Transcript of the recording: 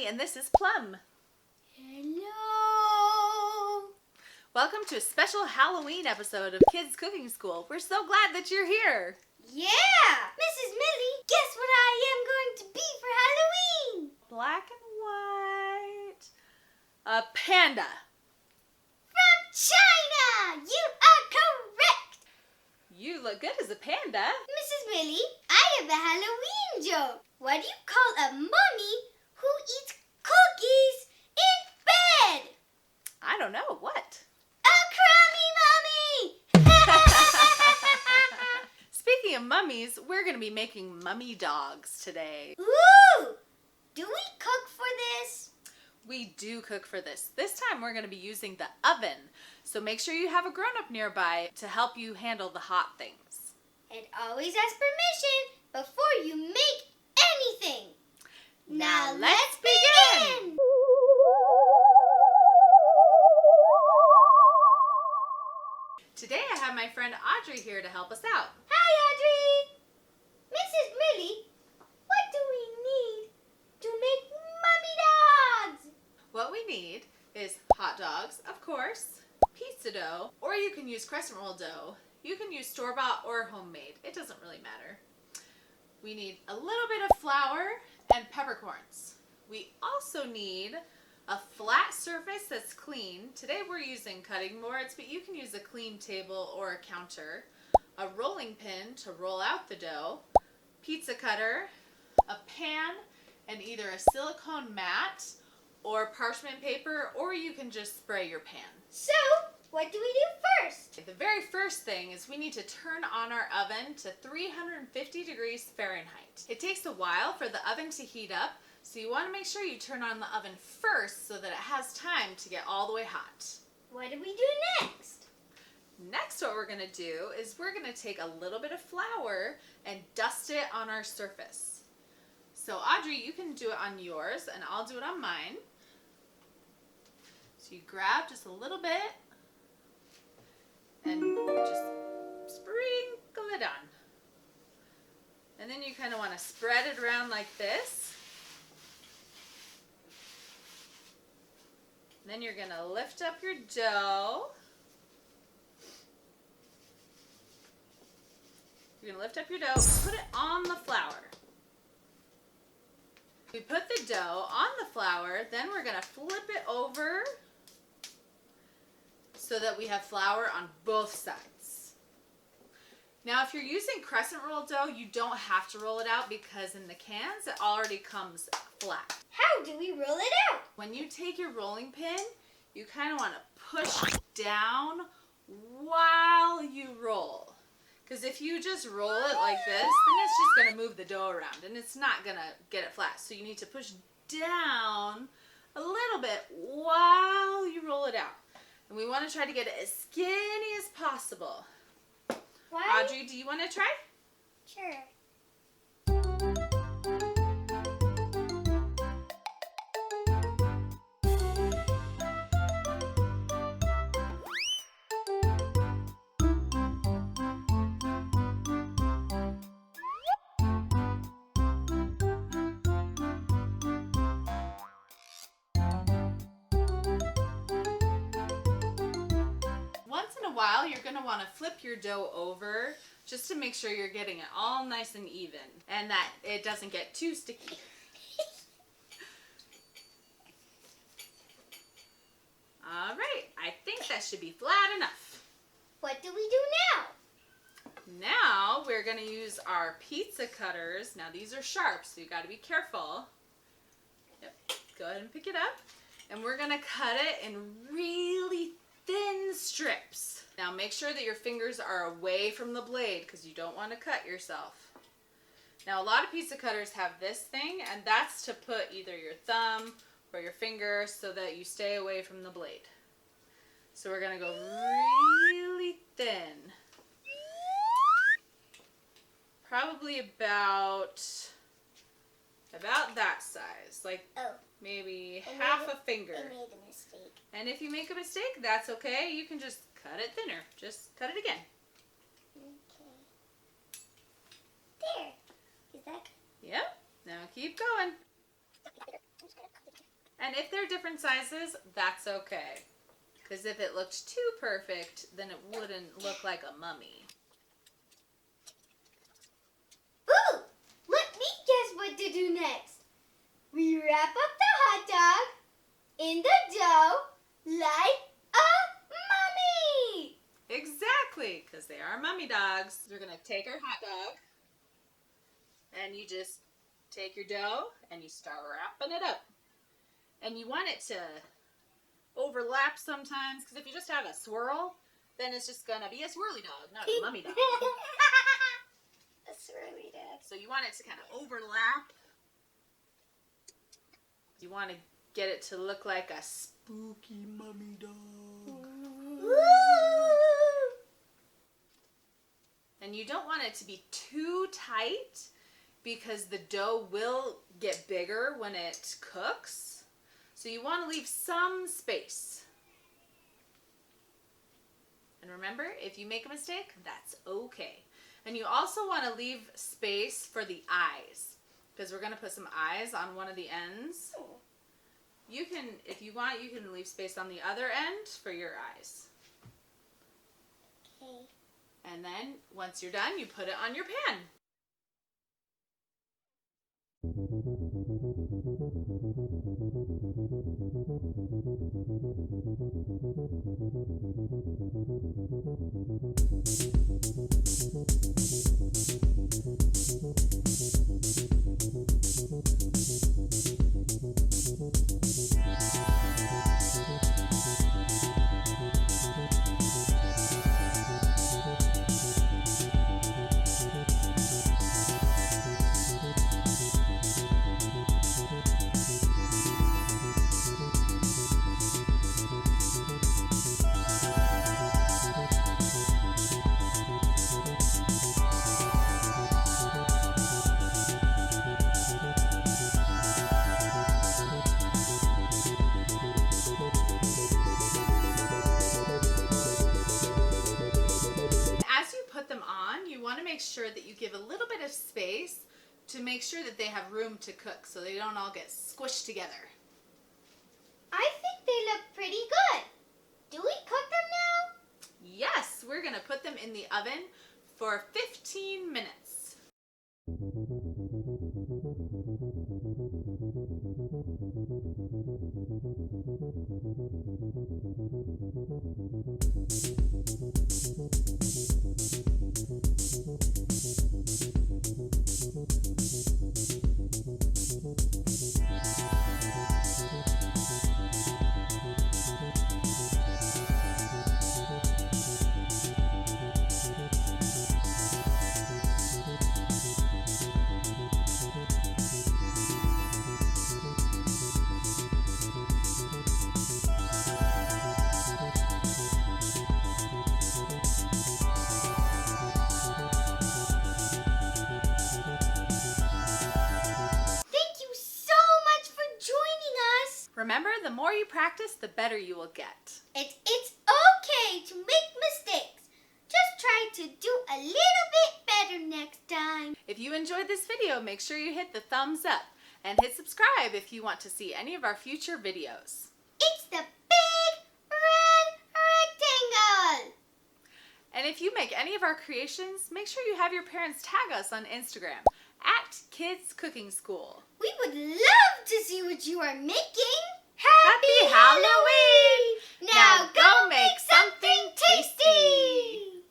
and this is Plum. Hello! Welcome to a special Halloween episode of Kids Cooking School. We're so glad that you're here. Yeah! Mrs. Millie, guess what I am going to be for Halloween? Black and white. A panda. From China! You are correct! You look good as a panda. Mrs. Millie, I have a Halloween joke. What do you call a mummy who eats cookies in bed? I don't know. What? A crummy mummy! Speaking of mummies, we're going to be making mummy dogs today. Ooh! Do we cook for this? We do cook for this. This time we're going to be using the oven. So make sure you have a grown-up nearby to help you handle the hot things. And always ask permission before you make anything. Now let's begin! Today I have my friend Audrey here to help us out. Hi, Audrey! Mrs. Millie, what do we need to make mummy dogs? What we need is hot dogs, of course, pizza dough, or you can use crescent roll dough. You can use store-bought or homemade. It doesn't really matter. We need a little bit of flour and peppercorns. We also need a flat surface that's clean. Today we're using cutting boards, but you can use a clean table or a counter. A rolling pin to roll out the dough. Pizza cutter, a pan, and either a silicone mat or parchment paper, or you can just spray your pan. So, what do we do first? The very first thing is we need to turn on our oven to 350 degrees Fahrenheit. It takes a while for the oven to heat up, so you want to make sure you turn on the oven first so that it has time to get all the way hot. What do we do next? Next, what we're going to do is we're going to take a little bit of flour and dust it on our surface. So Audrey, you can do it on yours and I'll do it on mine. So you grab just a little bit and just sprinkle it on. And then you kind of want to spread it around like this. And then you're going to lift up your dough. You're going to lift up your dough, put it on the flour. We put the dough on the flour, then we're going to flip it over so that we have flour on both sides. Now, if you're using crescent roll dough, you don't have to roll it out because in the cans, it already comes flat. How do we roll it out? When you take your rolling pin, you kind of want to push down while you roll. Because if you just roll it like this, then it's just going to move the dough around and it's not going to get it flat. So you need to push down a little bit while you roll it out. And we want to try to get it as skinny as possible. Why? Audrey, do you want to try? Sure. While you're going to want to flip your dough over just to make sure you're getting it all nice and even and that it doesn't get too sticky. All right, I think that should be flat enough. What do we do now? Now we're going to use our pizza cutters. Now these are sharp, so you got to be careful. Yep, go ahead and pick it up. And we're going to cut it in really thin strips. Now make sure that your fingers are away from the blade because you don't want to cut yourself. Now a lot of pizza cutters have this thing and that's to put either your thumb or your finger so that you stay away from the blade. So we're going to go really thin. Probably about that size, like maybe half a finger. I made a mistake. And if you make a mistake, that's okay. You can just cut it thinner. Just cut it again. Okay. There. Is that good? Yep. Now keep going. And if they're different sizes, that's okay. Because if it looked too perfect, then it wouldn't look like a mummy. Ooh! Let me guess what to do next. We wrap up the hot dog in the dough like a mummy. Exactly, because they are mummy dogs. You're going to take our hot dog, and you just take your dough, and you start wrapping it up. And you want it to overlap sometimes, because if you just have a swirl, then it's just going to be a swirly dog, not a mummy dog. A swirly dog. So you want it to kind of overlap. You want to get it to look like a spooky mummy dog. And you don't want it to be too tight because the dough will get bigger when it cooks. So you want to leave some space. And remember, if you make a mistake, that's okay. And you also want to leave space for the eyes, because we're going to put some eyes on one of the ends. You can, if you want, you can leave space on the other end for your eyes. Okay. And then, once you're done, you put it on your pan. Make sure that you give a little bit of space to make sure that they have room to cook so they don't all get squished together. I think they look pretty good. Do we cook them now? Yes, we're going to put them in the oven for 15 minutes. Remember, the more you practice, the better you will get. It's okay to make mistakes. Just try to do a little bit better next time. If you enjoyed this video, make sure you hit the thumbs up and hit subscribe if you want to see any of our future videos. It's the big red rectangle. And if you make any of our creations, make sure you have your parents tag us on Instagram @KidsCookingSchool. We would love to see what you are making. Happy Halloween! Now go make something tasty!